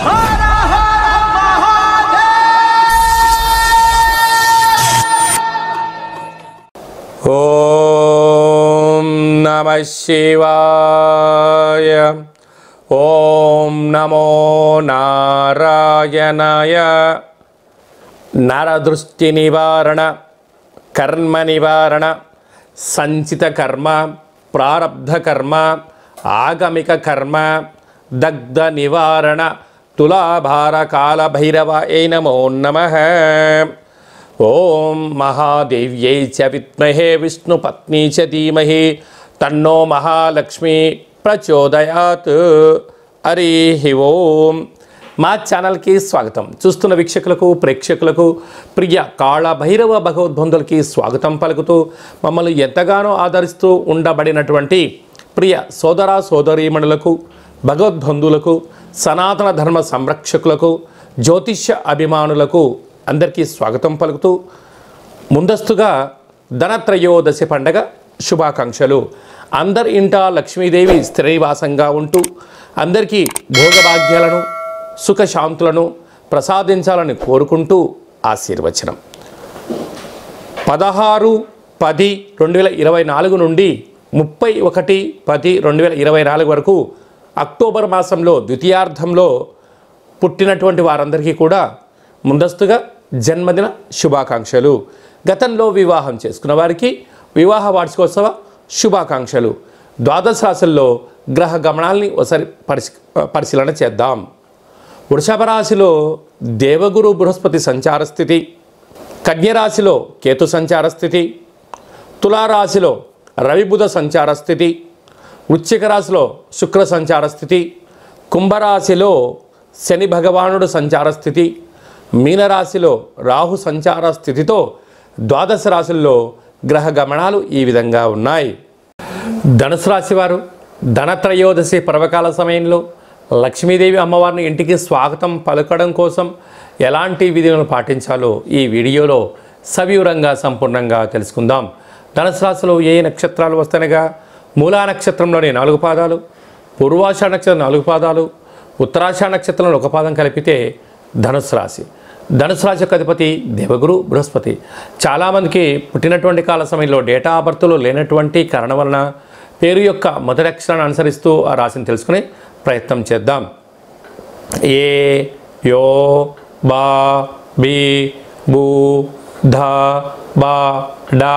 ఓం నమః శివాయ. ఓం నమో నారాయణాయ. నరదృష్టి నివారణ, కర్మ నివారణ, సంచిత కర్మ, ప్రారబ్ధ కర్మ, ఆగమిక కర్మ, దగ్ధ నివారణ, తులాభార కాల భైరవాయ నమో నమః. ఓం మహాదేవ్యై చ విద్మహే విష్ణుపత్నీ చ ధీమహి తన్నో మహాలక్ష్మి ప్రచోదయాత్. హరి ఓం. మా ఛానల్కి స్వాగతం. చూస్తున్న వీక్షకులకు, ప్రేక్షకులకు, ప్రియ కాళభైరవ భగవద్బంధులకి స్వాగతం పలుకుతూ మమ్మల్ని ఎంతగానో ఆదరిస్తూ ఉండబడినటువంటి ప్రియ సోదర సోదరీమణులకు, భగవద్బంధువులకు, సనాతన ధర్మ సంరక్షకులకు, జ్యోతిష్య అభిమానులకు అందరికీ స్వాగతం పలుకుతూ ముందస్తుగా ధనత్రయోదశి పండగ శుభాకాంక్షలు. అందరి ఇంట లక్ష్మీదేవి స్థిరనివాసంగా ఉంటూ అందరికీ భోగభాగ్యాలను, సుఖశాంతులను ప్రసాదించాలని కోరుకుంటూ ఆశీర్వచనం. 16/10/2024 నుండి 31/10/2024 వరకు అక్టోబర్ మాసంలో ద్వితీయార్థంలో పుట్టినటువంటి వారందరికీ కూడా ముందస్తుగా జన్మదిన శుభాకాంక్షలు. గతంలో వివాహం చేసుకున్న వారికి వివాహ వార్షికోత్సవ శుభాకాంక్షలు. ద్వాదశ రాశుల్లో గ్రహ గమనాల్ని ఒకసారి పరిశీలన చేద్దాం. వృషభ రాశిలో దేవగురు బృహస్పతి సంచార స్థితి, కన్యరాశిలో కేతు సంచార స్థితి, తులారాశిలో రవిబుధ సంచార స్థితి, వృశ్చిక రాశిలో శుక్ర సంచార స్థితి, కుంభరాశిలో శని భగవానుడు సంచార స్థితి, మీనరాశిలో రాహు సంచార స్థితితో ద్వాదశ రాశుల్లో గ్రహ గమనాలు ఈ విధంగా ఉన్నాయి. ధనుసు రాశి వారు ధనత్రయోదశి పర్వకాల సమయంలో లక్ష్మీదేవి అమ్మవారిని ఇంటికి స్వాగతం పలకడం కోసం ఎలాంటి విధులను పాటించాలో ఈ వీడియోలో సవివరంగా సంపూర్ణంగా తెలుసుకుందాం. ధనుసు రాశిలో ఏ నక్షత్రాలు వస్తాయనగా మూలా నక్షత్రంలోని 4 పాదాలు, పూర్వాషాఢ నక్షత్రం 4 పాదాలు, ఉత్తరాషాఢ నక్షత్రంలో 1 పాదం కలిపితే ధనుసు రాశి. ధనుసు రాశి యొక్క అధిపతి దేవగురు బృహస్పతి. చాలామందికి పుట్టినటువంటి కాల సమయంలో డేటా ఆఫ్ బర్త్లో లేనటువంటి కారణం వలన పేరు యొక్క మొదటి అక్షరాన్ని అనుసరిస్తూ ఆ రాశిని తెలుసుకునే ప్రయత్నం చేద్దాం. ఏ, యో, బా, బి, బూ, ధ, బా, డా,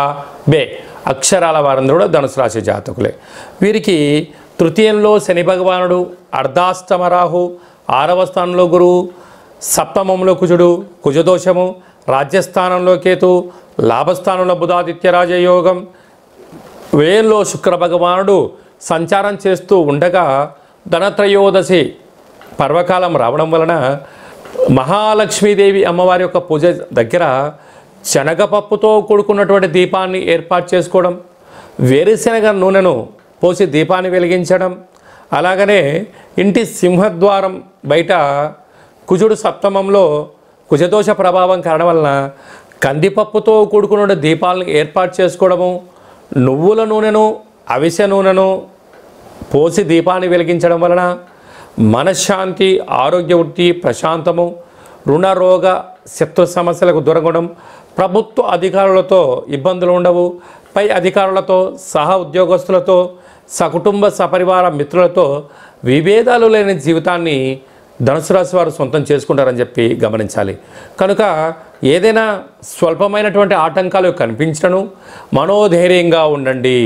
బే అక్షరాల వారందరూ కూడా ధనుసు రాశి జాతకులే. వీరికి తృతీయంలో శని భగవానుడు, అర్ధాష్టమ రాహు, 6వ స్థానంలో గురువు, సప్తమంలో కుజుడు, కుజదోషము, రాజ్యస్థానంలో కేతు, లాభస్థానంలో బుధాదిత్య రాజయోగం, వ్యయంలో శుక్ర భగవానుడు సంచారం చేస్తూ ఉండగా ధనత్రయోదశి పర్వకాలం రావడం వలన మహాలక్ష్మీదేవి అమ్మవారి యొక్క పూజ దగ్గర శనగపప్పుతో కూడుకున్నటువంటి దీపాన్ని ఏర్పాటు చేసుకోవడం, వేరుశనగ నూనెను పోసి దీపాన్ని వెలిగించడం, అలాగనే ఇంటి సింహద్వారం బయట కుజుడు సప్తమంలో కుజదోష ప్రభావం కారణం వలన కందిపప్పుతో కూడుకున్న దీపాలను ఏర్పాటు చేసుకోవడము, నువ్వుల నూనెను, అవిసె నూనెను పోసి దీపాన్ని వెలిగించడం వలన మనశ్శాంతి, ఆరోగ్య వృద్ధి, ప్రశాంతము, రుణ రోగ శత్రు సమస్యలకు దూరంగడం, ప్రభుత్వ అధికారులతో ఇబ్బందులు ఉండవు, పై అధికారులతో, సహ ఉద్యోగస్తులతో, సకుటుంబ సపరివార మిత్రులతో విభేదాలు లేని జీవితాన్ని ధనుసు రాశి వారు సొంతం చేసుకుంటారని చెప్పి గమనించాలి. కనుక ఏదైనా స్వల్పమైనటువంటి ఆటంకాలు కనిపించను మనోధైర్యంగా ఉండండి,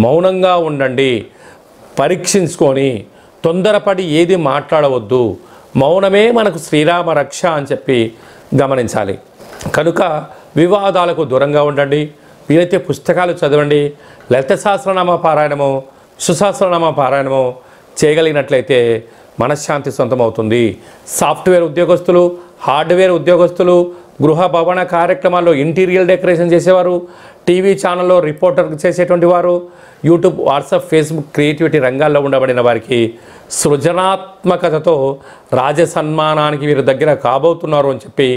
మౌనంగా ఉండండి, పరీక్షించుకొని తొందరపడి ఏది మాట్లాడవద్దు, మౌనమే మనకు శ్రీరామ రక్ష అని చెప్పి గమనించాలి. కనుక వివాదాలకు దూరంగా ఉండండి. వీలైతే పుస్తకాలు చదవండి. లలిత సహస్రనామ పారాయణము, సుసహస్రనామ పారాయణము చేయగలిగినట్లయితే మనశ్శాంతి సొంతమవుతుంది. సాఫ్ట్వేర్ ఉద్యోగస్తులు, హార్డ్వేర్ ఉద్యోగస్తులు, గృహ భవన కార్యక్రమాల్లో ఇంటీరియర్ డెకరేషన్ చేసేవారు, టీవీ ఛానల్లో రిపోర్టర్ చేసేటువంటి వారు, యూట్యూబ్, వాట్సాప్, ఫేస్బుక్ క్రియేటివిటీ రంగాల్లో ఉండబడిన వారికి సృజనాత్మకతతో రాజసన్మానానికి వీరి దగ్గర కాబోతున్నారు అని చెప్పి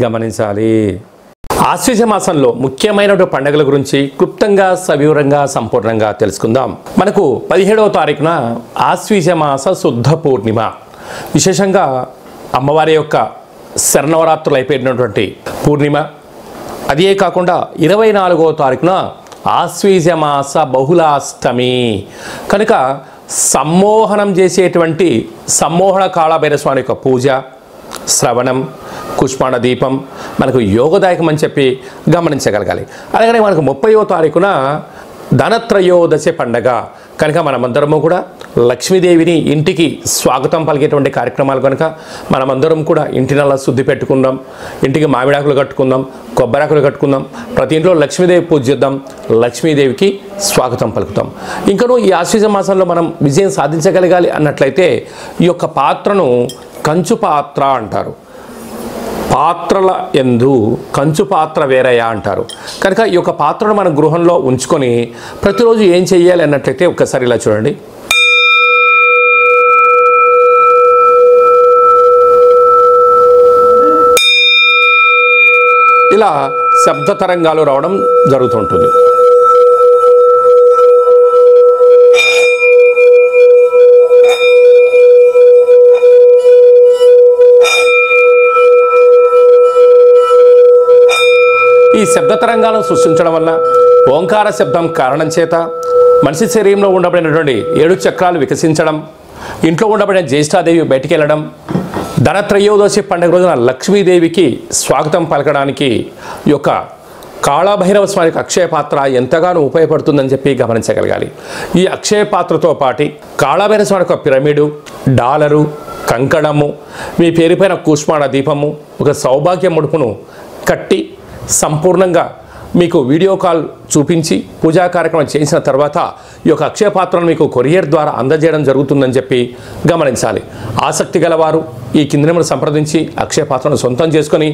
గమనించాలి. ఆశ్వీజ మాసంలో ముఖ్యమైనటువంటి పండుగల గురించి క్లుప్తంగా సవివరంగా సంపూర్ణంగా తెలుసుకుందాం. మనకు 17వ తారీఖున ఆశ్వీజ మాస శుద్ధ పూర్ణిమ. విశేషంగా అమ్మవారి యొక్క శరన్నవరాత్రులు అయిపోయినటువంటి పూర్ణిమ, అదే కాకుండా 24వ తారీఖున ఆశ్వీజమాస బహుళాష్టమి కనుక సమ్మోహనం చేసేటువంటి సమ్మోహన కాళభైరస్వామి యొక్క పూజ, శ్రవణం, కుష్మాండ దీపం మనకు యోగదాయకం అని చెప్పి గమనించగలగాలి. అలాగే మనకు 30వ తారీఖున ధనత్రయోదశి పండగ కనుక మనమందరము కూడా లక్ష్మీదేవిని ఇంటికి స్వాగతం పలికేటువంటి కార్యక్రమాలు కనుక మనమందరం కూడా ఇంటినల్లా శుద్ధి పెట్టుకుందాం, ఇంటికి మామిడాకులు కట్టుకుందాం, కొబ్బరాకులు కట్టుకుందాం, ప్రతి ఇంట్లో లక్ష్మీదేవి పూజ చేద్దాం, లక్ష్మీదేవికి స్వాగతం పలుకుతాం. ఇంకనూ ఈ ఆశ్వీజ మాసంలో మనం విజయం సాధించగలగాలి అన్నట్లయితే ఈ యొక్క పాత్రను కంచు పాత్ర అంటారు. పాత్రల యందు కంచు పాత్ర వేరయ్యా అంటారు. కనుక ఈ యొక్క పాత్రను మన గృహంలో ఉంచుకొని ప్రతిరోజు ఏం చెయ్యాలి అన్నట్లయితే ఒక్కసారి ఇలా చూడండి. ఇలా శబ్ద తరంగాలు రావడం జరుగుతుంటుంది. ఈ శబ్ద తరంగాలను సృష్టించడం వల్ల ఓంకార శబ్దం కారణం చేత మనిషి శరీరంలో ఉండబడినటువంటి 7 చక్రాలు వికసించడం, ఇంట్లో ఉండబడిన జ్యేష్ఠాదేవి బయటికి వెళ్ళడం, ధనత్రయోదశి పండుగ రోజున లక్ష్మీదేవికి స్వాగతం పలకడానికి ఈ యొక్క కాళభైరవ స్వామి అక్షయ పాత్ర ఎంతగానో ఉపయోగపడుతుందని చెప్పి గమనించగలగాలి. ఈ అక్షయ పాత్రతో పాటు కాళభైరవ స్వామి యొక్క పిరమిడు, డాలరు, కంకణము, మీ పేరుపైన కూష్మాండ దీపము, ఒక సౌభాగ్య ముడుపును కట్టి సంపూర్ణంగా మీకు వీడియో కాల్ చూపించి పూజా కార్యక్రమం చేసిన తర్వాత ఈ యొక్క అక్షయ పాత్రను మీకు కొరియర్ ద్వారా అందజేయడం జరుగుతుందని చెప్పి గమనించాలి. ఆసక్తి గలవారు ఈ కింది నెంబర్ను సంప్రదించి అక్షయ పాత్రను సొంతం చేసుకొని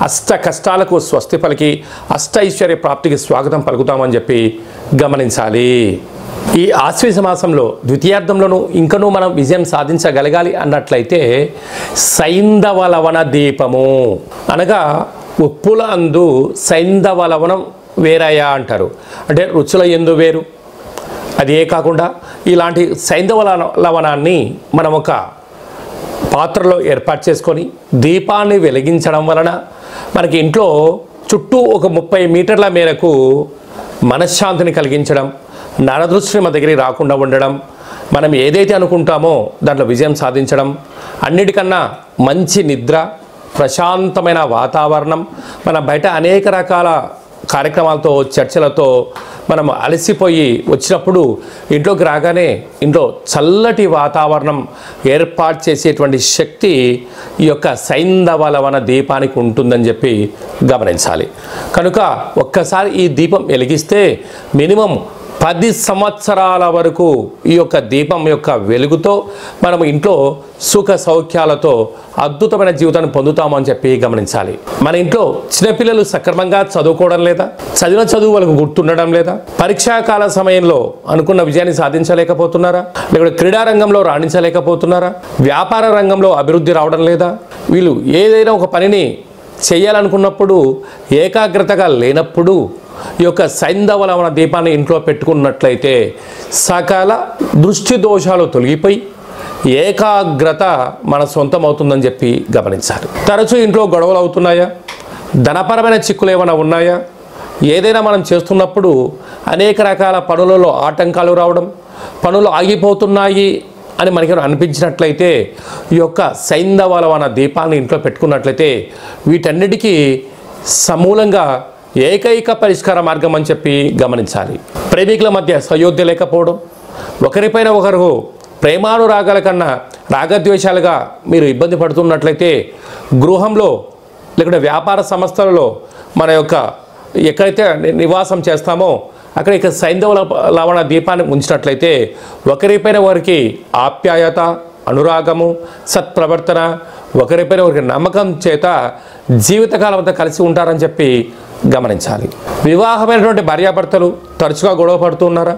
అష్ట కష్టాలకు స్వస్తి పలికి అష్ట ఐశ్వర్య ప్రాప్తికి స్వాగతం పలుకుతామని చెప్పి గమనించాలి. ఈ ఆశ్వీజ మాసంలో ద్వితీయార్థంలోనూ ఇంకనూ మనం విజయం సాధించగలగాలి అన్నట్లయితే సైంధవ లవణ దీపము అనగా ఉప్పుల అందు సైంధవ లవణం వేరయ్యా అంటారు. అంటే రుచుల ఎందు వేరు. అదే కాకుండా ఇలాంటి సైంధవ లవణాన్ని మనం ఒక పాత్రలో ఏర్పాటు చేసుకొని దీపాన్ని వెలిగించడం వలన మనకి ఇంట్లో చుట్టూ ఒక 30 మీటర్ల మేరకు మనశ్శాంతిని కలిగించడం, నరదృష్టి మన దగ్గరికి రాకుండా ఉండడం, మనం ఏదైతే అనుకుంటామో దాంట్లో విజయం సాధించడం, అన్నిటికన్నా మంచి నిద్ర, ప్రశాంతమైన వాతావరణం, మన బయట అనేక రకాల కార్యక్రమాలతో చర్చలతో మనం అలసిపోయి వచ్చినప్పుడు ఇంట్లోకి రాగానే ఇంట్లో చల్లటి వాతావరణం ఏర్పాటు చేసేటువంటి శక్తి ఈ యొక్క సైంధవ లవణ దీపానికి ఉంటుందని చెప్పి గమనించాలి. కనుక ఒక్కసారి ఈ దీపం వెలిగిస్తే మినిమం 10 సంవత్సరాల వరకు ఈ యొక్క దీపం యొక్క వెలుగుతో మనం ఇంట్లో సుఖ సౌఖ్యాలతో అద్భుతమైన జీవితాన్ని పొందుతామని చెప్పి గమనించాలి. మన ఇంట్లో చిన్నపిల్లలు సక్రమంగా చదువుకోవడం లేదా, చదివిన చదువు వాళ్ళకు గుర్తుండడం లేదా, పరీక్షాకాల సమయంలో అనుకున్న విజయాన్ని సాధించలేకపోతున్నారా, లేకపోతే క్రీడా రంగంలో రాణించలేకపోతున్నారా, వ్యాపార రంగంలో అభివృద్ధి రావడం లేదా, వీళ్ళు ఏదైనా ఒక పనిని చేయాలనుకున్నప్పుడు ఏకాగ్రతగా లేనప్పుడు ఈ యొక్క సైంధవ లవణ దీపాన్ని ఇంట్లో పెట్టుకున్నట్లయితే సకల దృష్టి దోషాలు తొలగిపోయి ఏకాగ్రత మన సొంతం అవుతుందని చెప్పి గమనించాలి. తరచూ ఇంట్లో గొడవలు అవుతున్నాయా, ధనపరమైన చిక్కులు ఏమైనా ఉన్నాయా, ఏదైనా మనం చేస్తున్నప్పుడు అనేక రకాల పనులలో ఆటంకాలు రావడం, పనులు ఆగిపోతున్నాయి అని మనకి అనిపించినట్లయితే ఈ యొక్క సైంధవ లవణ దీపాన్ని ఇంట్లో పెట్టుకున్నట్లయితే వీటన్నిటికీ సమూలంగా ఏకైక పరిష్కార మార్గం అని చెప్పి గమనించాలి. ప్రేమికుల మధ్య సయోధ్య లేకపోవడం, ఒకరిపైన ఒకరు ప్రేమానురాగాల కన్నా రాగద్వేషాలుగా మీరు ఇబ్బంది పడుతున్నట్లయితే గృహంలో లేకుంటే వ్యాపార సంస్థలలో మన యొక్క ఎక్కడైతే నివాసం చేస్తామో అక్కడ ఇక సైంధవ లవణ దీపాన్ని ఉంచినట్లయితే ఒకరిపైన ఒకరికి ఆప్యాయత, అనురాగము, సత్ప్రవర్తన, ఒకరిపైన ఒకరికి నమ్మకం చేత జీవితకాలం అంతా కలిసి ఉంటారని చెప్పి గమనించాలి. వివాహమైనటువంటి భార్యాభర్తలు తరచుగా గొడవ పడుతున్నారా,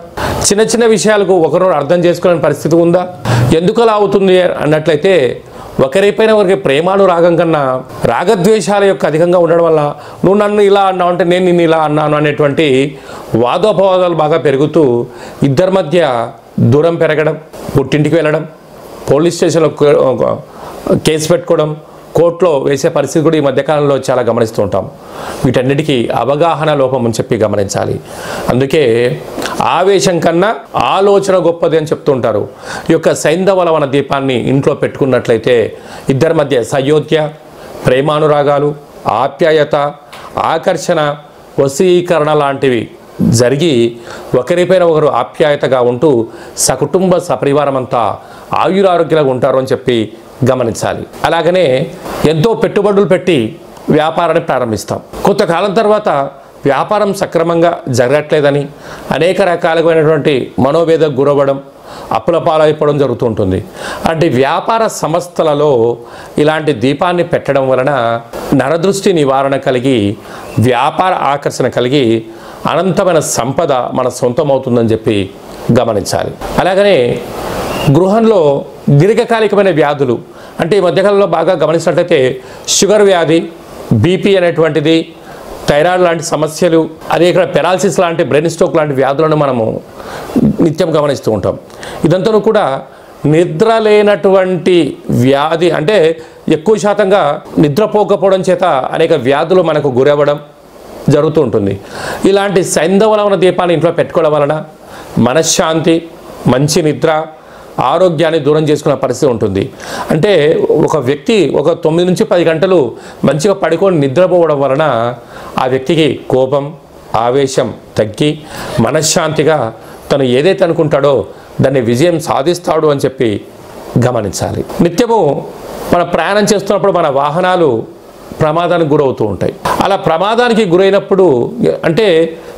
చిన్న చిన్న విషయాలకు ఒకరిని అర్థం చేసుకోలేని పరిస్థితి ఉందా, ఎందుకు అలా అవుతుంది అన్నట్లయితే ఒకరిపైన ఒకరికి ప్రేమానురాగం కన్నా రాగద్వేషాల యొక్క అధికంగా ఉండడం వల్ల నువ్వు నన్ను ఇలా అన్నావు అంటే నేను నిన్ను ఇలా అన్నాను అనేటువంటి వాదోపవాదాలు బాగా పెరుగుతూ ఇద్దరి మధ్య దూరం పెరగడం, పుట్టింటికి వెళ్ళడం, పోలీస్ స్టేషన్లో కేసు పెట్టుకోవడం, కోర్టులో వేసే పరిస్థితి కూడా ఈ మధ్యకాలంలో చాలా గమనిస్తూ ఉంటాం. వీటన్నిటికీ అవగాహన లోపం అని చెప్పి గమనించాలి. అందుకే ఆవేశం కన్నా ఆలోచన గొప్పది అని చెప్తూ ఉంటారు. ఈ యొక్క సైంధవలవన దీపాన్ని ఇంట్లో పెట్టుకున్నట్లయితే ఇద్దరి మధ్య సయోధ్య, ప్రేమానురాగాలు, ఆప్యాయత, ఆకర్షణ, వశీకరణ లాంటివి జరిగి ఒకరిపైన ఒకరు ఆప్యాయతగా ఉంటూ సకుటుంబ సపరివారం అంతా ఆయురారోగ్యంగా ఉంటారు అని చెప్పి గమనించాలి. అలాగనే ఎంతో పెట్టుబడులు పెట్టి వ్యాపారాన్ని ప్రారంభిస్తాం. కొంతకాలం తర్వాత వ్యాపారం సక్రమంగా జరగట్లేదని అనేక రకాలైనటువంటి మనోవేదకు గురవ్వడం, అప్పుల పాలైపోవడం జరుగుతూ ఉంటుంది. అంటే వ్యాపార సంస్థలలో ఇలాంటి దీపాన్ని పెట్టడం వలన నరదృష్టి నివారణ కలిగి, వ్యాపార ఆకర్షణ కలిగి అనంతమైన సంపద మన సొంతమవుతుందని చెప్పి గమనించాలి. అలాగనే గృహంలో దీర్ఘకాలికమైన వ్యాధులు, అంటే ఈ మధ్యకాలంలో బాగా గమనించినట్లయితే షుగర్ వ్యాధి, బీపీ అనేటువంటిది, థైరాయిడ్ లాంటి సమస్యలు, అదే ఇక్కడ పెరాలసిస్ లాంటి, బ్రెయిన్ స్ట్రోక్ లాంటి వ్యాధులను మనము నిత్యం గమనిస్తూ ఉంటాం. ఇదంతా కూడా నిద్ర లేనటువంటి వ్యాధి, అంటే ఎక్కువ శాతంగా నిద్రపోకపోవడం చేత అనేక వ్యాధులు మనకు గురవ్వడం జరుగుతూ ఉంటుంది. ఇలాంటి సైంధవలవన దీపాన్ని ఇంట్లో పెట్టుకోవడం వలన మనశ్శాంతి, మంచి నిద్ర, ఆరోగ్యాన్ని దూరం చేసుకునే పరిస్థితి ఉంటుంది. అంటే ఒక వ్యక్తి ఒక 9 నుంచి 10 గంటలు మంచిగా పడుకొని నిద్రపోవడం వలన ఆ వ్యక్తికి కోపం, ఆవేశం తగ్గి మనశ్శాంతిగా తను ఏదైతే అనుకుంటాడో దాన్ని విజయం సాధిస్తాడు అని చెప్పి గమనించాలి. నిత్యము మన ప్రయాణం చేస్తున్నప్పుడు మన వాహనాలు ప్రమాదానికి గురవుతూ ఉంటాయి. అలా ప్రమాదానికి గురైనప్పుడు అంటే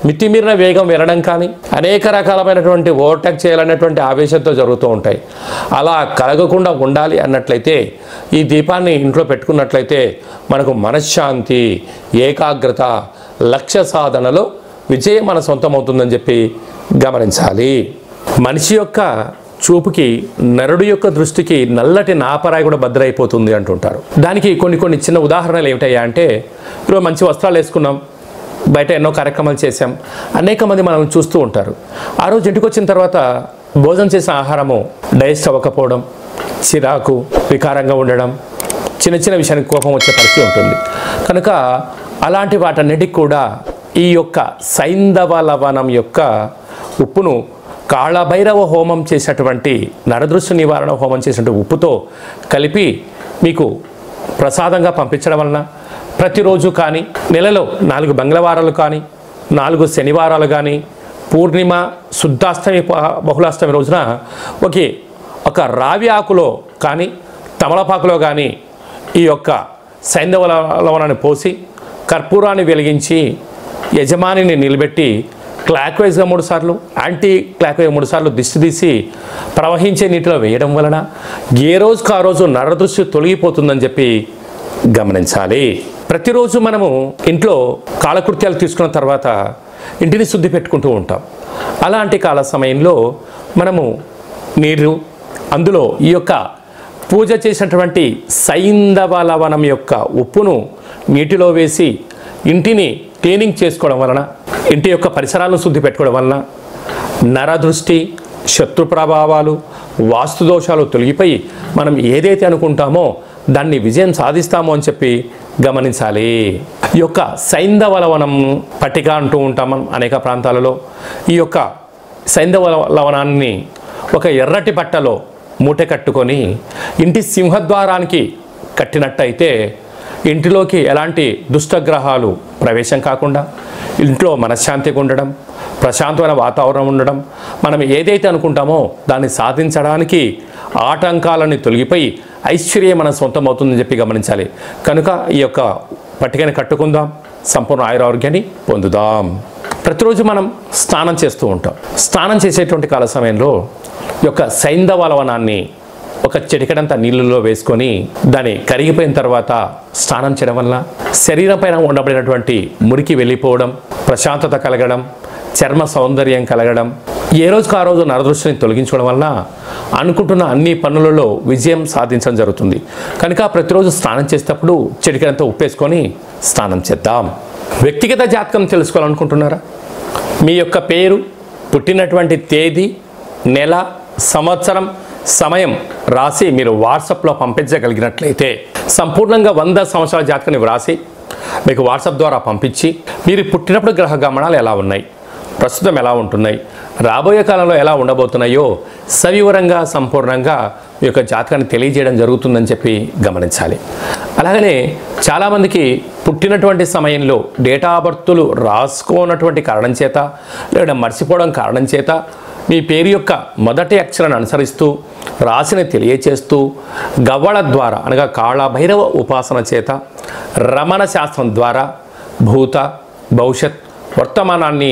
మితిమీరిన వేగం వెళ్ళడం కానీ, అనేక రకాలమైనటువంటి ఓవర్టేక్ చేయాలనేటువంటి ఆవేశంతో జరుగుతూ ఉంటాయి. అలా కలగకుండా ఉండాలి అన్నట్లయితే ఈ దీపాన్ని ఇంట్లో పెట్టుకున్నట్లయితే మనకు మనశ్శాంతి, ఏకాగ్రత, లక్ష్య సాధనలో విజయం మన సొంతమవుతుందని చెప్పి గమనించాలి. మనిషి యొక్క చూపుకి, నరుడు యొక్క దృష్టికి నల్లటి నాపరాయి కూడా భద్రైపోతుంది అంటుంటారు. దానికి కొన్ని చిన్న ఉదాహరణలు ఏమిటయ్యా అంటే, ఇప్పుడు మంచి వస్త్రాలు వేసుకున్నాం, బయట ఎన్నో కార్యక్రమాలు చేశాం, అనేక మంది మనల్ని చూస్తూ ఉంటారు. ఆ రోజు ఇంటికి వచ్చిన తర్వాత భోజనం చేసిన ఆహారము డైజెస్ట్ అవ్వకపోవడం, చిరాకు, వికారంగా ఉండడం, చిన్న విషయానికి కోపం వచ్చే పరిస్థితి ఉంటుంది. కనుక అలాంటి వాటన్నిటికి కూడా ఈ యొక్క సైంధవలవనం యొక్క ఉప్పును కాళభైరవ హోమం చేసినటువంటి, నరదృష్టి నివారణ హోమం చేసినటువంటి ఉప్పుతో కలిపి మీకు ప్రసాదంగా పంపించడం వలన ప్రతిరోజు కానీ, నెలలో 4 మంగళవారాలు కానీ, 4 శనివారాలు కానీ, పూర్ణిమ, శుద్ధాష్టమి, బహుళాష్టమి రోజున ఒక రావి ఆకులో కానీ, తమలపాకులో కానీ ఈ యొక్క సైంధవలవనాన్ని పోసి కర్పూరాన్ని వెలిగించి యజమానిని నిలబెట్టి క్లాక్ వైజ్గా 3 సార్లు, యాంటీ క్లాక్ వైజ్ 3 సార్లు దిష్టి తీసి ప్రవహించే నీటిలో వేయడం వలన ఏ రోజుకు ఆ రోజు నరదృష్టి తొలగిపోతుందని చెప్పి గమనించాలి. ప్రతిరోజు మనము ఇంట్లో కాలకృత్యాలు తీసుకున్న తర్వాత ఇంటిని శుద్ధి పెట్టుకుంటూ ఉంటాం. అలాంటి కాల సమయంలో మనము నీరు, అందులో ఈ యొక్క పూజ చేసినటువంటి సైంధవలవనం యొక్క ఉప్పును నీటిలో వేసి ఇంటిని క్లీనింగ్ చేసుకోవడం వలన, ఇంటి యొక్క పరిసరాలను శుద్ధి పెట్టుకోవడం వలన నరదృష్టి, శత్రు ప్రభావాలు, వాస్తు దోషాలు తొలగిపోయి మనం ఏదైతే అనుకుంటామో దాన్ని విజయం సాధిస్తామో అని చెప్పి గమనించాలి. ఈ యొక్క సైంధవలవనం పట్టిక అంటూ ఉంటాం మనం అనేక ప్రాంతాలలో. ఈ యొక్క సైంధవలవనాన్ని ఒక ఎర్రటి బట్టలో మూట కట్టుకొని ఇంటి సింహద్వారానికి కట్టినట్టయితే ఇంటిలోకి ఎలాంటి దుష్టగ్రహాలు ప్రవేశం కాకుండా ఇంట్లో మనశ్శాంతిగా ఉండడం, ప్రశాంతమైన వాతావరణం ఉండడం, మనం ఏదైతే అనుకుంటామో దాన్ని సాధించడానికి ఆటంకాలని తొలగిపోయి ఐశ్వర్యం మన సొంతం అవుతుందని చెప్పి గమనించాలి. కనుక ఈ యొక్క పట్టికని కట్టుకుందాం, సంపూర్ణ ఆయురారోగ్యాన్ని పొందుదాం. ప్రతిరోజు మనం స్నానం చేస్తూ ఉంటాం. స్నానం చేసేటువంటి కాల సమయంలో ఈ యొక్క సైంధవలవనాన్ని ఒక చిటికెడంత నీళ్ళలో వేసుకొని దాన్ని కరిగిపోయిన తర్వాత స్నానం చేయడం వల్ల శరీరం పైన ఉండబడినటువంటి మురికి వెళ్ళిపోవడం, ప్రశాంతత కలగడం, చర్మ సౌందర్యం కలగడం, ఏ రోజుకు ఆ రోజు నరదృష్టిని తొలగించడం వలన అనుకుంటున్న అన్ని పనులలో విజయం సాధించడం జరుగుతుంది. కనుక ప్రతిరోజు స్నానం చేసేటప్పుడు చిటికెడంత ఉప్పేసుకొని స్నానం చేద్దాం. వ్యక్తిగత జాతకం తెలుసుకోవాలనుకుంటున్నారా? మీ యొక్క పేరు, పుట్టినటువంటి తేదీ, నెల, సంవత్సరం, సమయం రాసి మీరు వాట్సాప్లో పంపించగలిగినట్లయితే సంపూర్ణంగా 100 సంవత్సరాల జాతకాన్ని వ్రాసి మీకు వాట్సాప్ ద్వారా పంపించి మీరు పుట్టినప్పుడు గ్రహ గమనాలు ఎలా ఉన్నాయి, ప్రస్తుతం ఎలా ఉంటున్నాయి, రాబోయే కాలంలో ఎలా ఉండబోతున్నాయో సవివరంగా సంపూర్ణంగా మీ యొక్క జాతకాన్ని తెలియజేయడం జరుగుతుందని చెప్పి గమనించాలి. అలాగనే చాలామందికి పుట్టినటువంటి సమయంలో డేటా ఆఫ్ బర్త్లు రాసుకోనటువంటి కారణం చేత లేదా మర్చిపోవడం కారణం చేత మీ పేరు యొక్క మొదటి అక్షరాన్ని అనుసరిస్తూ రాశిని తెలియచేస్తూ గవ్వళ ద్వారా అనగా కాళభైరవ ఉపాసన చేత రమణ శాస్త్రం ద్వారా భూత భవిష్యత్ వర్తమానాన్ని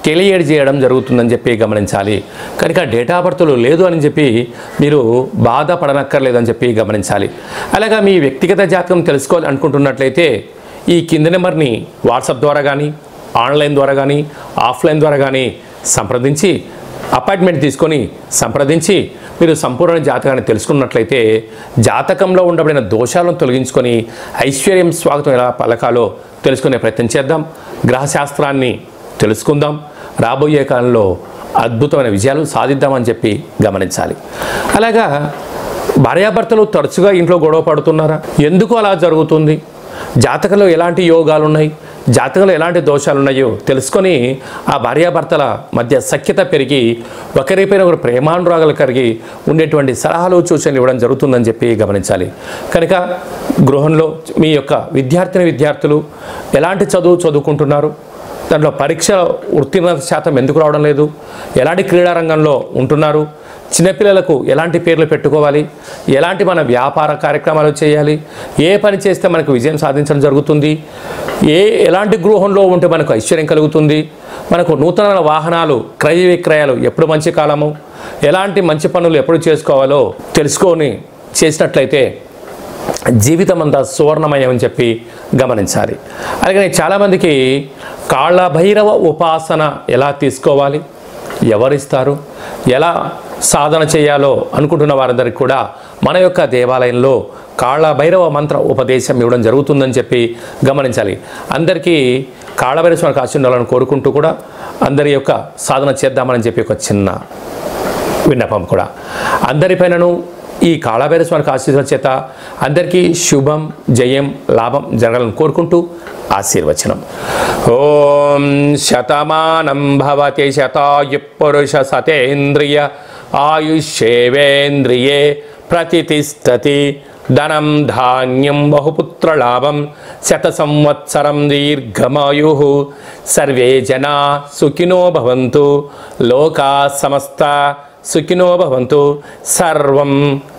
తెలియజేయడం జరుగుతుందని చెప్పి గమనించాలి. కనుక డేటా ఆఫ్ బర్త్లు లేదు అని చెప్పి మీరు బాధపడనక్కర్లేదని చెప్పి గమనించాలి. అలాగా మీ వ్యక్తిగత జాతకం తెలుసుకోవాలి అనుకుంటున్నట్లయితే ఈ కింది నెంబర్ని వాట్సాప్ ద్వారా కానీ ఆన్లైన్ ద్వారా కానీ ఆఫ్లైన్ ద్వారా కానీ సంప్రదించి అపాయింట్మెంట్ తీసుకొని సంప్రదించి మీరు సంపూర్ణ జాతకాన్ని తెలుసుకున్నట్లయితే జాతకంలో ఉండబడిన దోషాలను తొలగించుకొని ఐశ్వర్యం స్వాగతం ఎలా పలకాలో తెలుసుకునే ప్రయత్నం చేద్దాం. గ్రహశాస్త్రాన్ని తెలుసుకుందాం. రాబోయే కాలంలో అద్భుతమైన విజయాలు సాధిద్దామని చెప్పి గమనించాలి. అలాగా భార్యాభర్తలు తరచుగా ఇంట్లో గొడవ పడుతున్నారా? ఎందుకు అలా జరుగుతుంది? జాతకంలో ఎలాంటి యోగాలు ఉన్నాయి, జాతకంలో ఎలాంటి దోషాలు ఉన్నాయో తెలుసుకొని ఆ భార్యాభర్తల మధ్య సఖ్యత పెరిగి ఒకరిపైన ఒకరు ప్రేమానురాగాలు కలిగి ఉండేటువంటి సలహాలు సూచనలు ఇవ్వడం జరుగుతుందని చెప్పి గమనించాలి. కనుక గృహంలో మీ యొక్క విద్యార్థులు ఎలాంటి చదువుకుంటున్నారు, దాంట్లో పరీక్ష ఉత్తీర్ణత శాతం ఎందుకు రావడం లేదు, ఎలాంటి క్రీడారంగంలో ఉంటున్నారు, చిన్నపిల్లలకు ఎలాంటి పేర్లు పెట్టుకోవాలి, ఎలాంటి మన వ్యాపార కార్యక్రమాలు చేయాలి, ఏ పని చేస్తే మనకు విజయం సాధించడం జరుగుతుంది, ఎలాంటి గృహంలో ఉంటే మనకు ఐశ్వర్యం కలుగుతుంది, మనకు నూతన వాహనాలు క్రయ విక్రయాలు ఎప్పుడు మంచి కాలము, ఎలాంటి మంచి పనులు ఎప్పుడు చేసుకోవాలో తెలుసుకొని చేసినట్లయితే జీవితం అంతా సువర్ణమయం అని చెప్పి గమనించాలి. అలాగే చాలామందికి కాళభైరవ ఉపాసన ఎలా తీసుకోవాలి, ఎవరిస్తారు, ఎలా సాధన చేయాలో అనుకుంటున్న వారందరికీ కూడా మన యొక్క దేవాలయంలో కాళభైరవ మంత్ర ఉపదేశం ఇవ్వడం జరుగుతుందని చెప్పి గమనించాలి. అందరికీ కాళభైరవ స్వామికి ఆశీర్వాదాలను కోరుకుంటూ కూడా అందరి యొక్క సాధన చేద్దామని చెప్పి ఒక చిన్న విన్నపం కూడా. అందరిపైనను ఈ కాళభైరవ స్వామికి ఆశీర్వాదం చేత అందరికీ శుభం జయం లాభం జరగాలని కోరుకుంటూ ఆశీర్వచనం. ఓం శతమానం భవతి శతాయు పురుష సతేంద్రియ ఆయుష్యేవేంద్రియే ప్రతిష్టతి ధనం ధాన్యం బహుపుత్రలాభం శత సంవత్సరం దీర్ఘమాయు సర్వే జనా సుఖినో భవంతు లోకా సమస్త సుఖినో భవంతు. సర్వం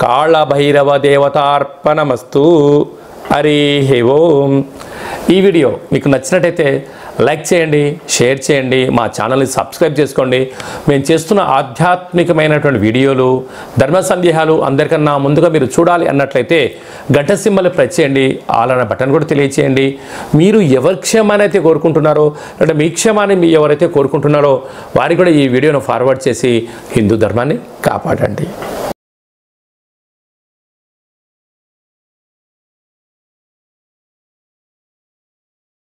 కాళభైరవ దేవతార్పణమస్తు. హరి ఓం. ఈ వీడియో మీకు నచ్చినట్టయితే లైక్ చేయండి, షేర్ చేయండి, మా ఛానల్ని సబ్స్క్రైబ్ చేసుకోండి. మేము చేస్తున్న ఆధ్యాత్మికమైనటువంటి వీడియోలు ధర్మ సందేహాలు అందరికన్నా ముందుగా మీరు చూడాలి అన్నట్లయితే గంట సింబల్ ప్రెస్ చేయండి, ఆల్ అనే బటన్ కూడా తెలియచేయండి. మీరు ఎవరి క్షేమాన్ని అయితే కోరుకుంటున్నారో అంటే మీ క్షేమాన్ని ఎవరైతే కోరుకుంటున్నారో వారికి కూడా ఈ వీడియోను ఫార్వర్డ్ చేసి హిందూ ధర్మాన్ని కాపాడండి.